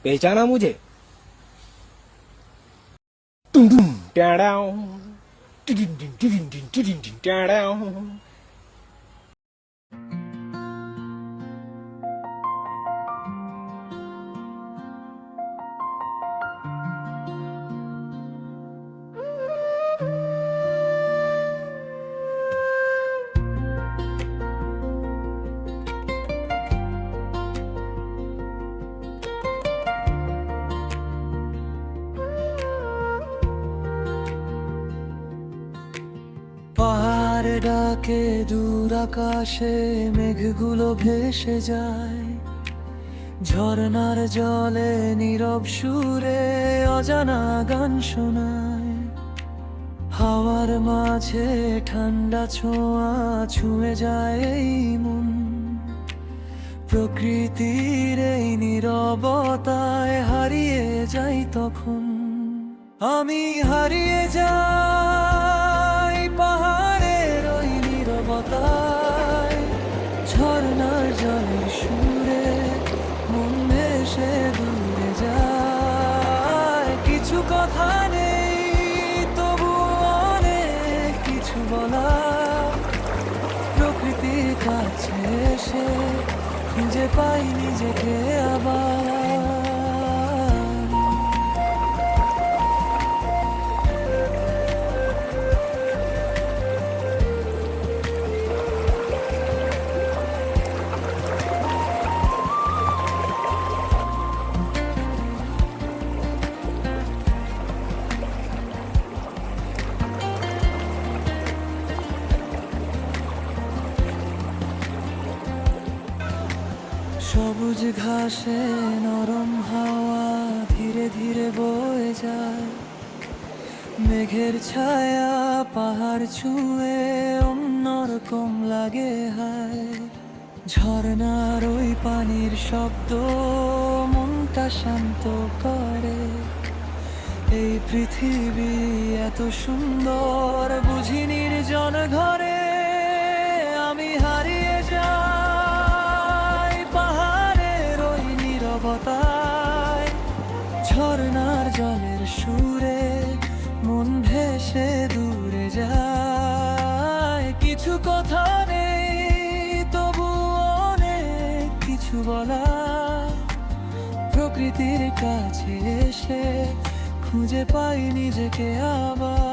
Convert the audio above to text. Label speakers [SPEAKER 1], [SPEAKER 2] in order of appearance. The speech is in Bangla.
[SPEAKER 1] पहचाना मुझे?
[SPEAKER 2] পাহাড় ডাকে দূর আকাশে মেঘগুলো ভেসে যায়, ঝর্ণার জলে নীরব সুরে অজানা গান শোনায়। হাওয়ার মাঝে ঠান্ডা ছোঁয়া ছুঁয়ে যায় এই মন, প্রকৃতির এই নীরবতায় হারিয়ে যাই তখন। আমি হারিয়ে যাই পাহাড়ের ওই নীরবতায়, ঝর্ণার জলের সুরে মন ভেসে দূরে যায়। কিছু কথা নেই তবু অনেক কিছু বলা, প্রকৃতির কাছে এসে খুঁজে পাই নিজেকে আবার। সবুজ ঘাসে নরম হাওয়া ধীরে ধীরে বয়ে যায়, মেঘের ছায়া পাহাড় ছুঁয়ে অন্যরকম লাগে হায়। ঝর্ণার ওই পানির শব্দ মনটা শান্ত করে। এই পৃথিবী এত সুন্দর বুঝি নির্জন ঘরে। আমি হারিয়ে যাই পাহাড়ের ওই নীরবতায়, ঝর্ণার জলের সুরে মন ভেসে দূরে যায়। কিছু কথা নেই তবু অনেক কিছু বলা, প্রকৃতির কাছে এসে খুঁজে পাই নিজেকে আবার।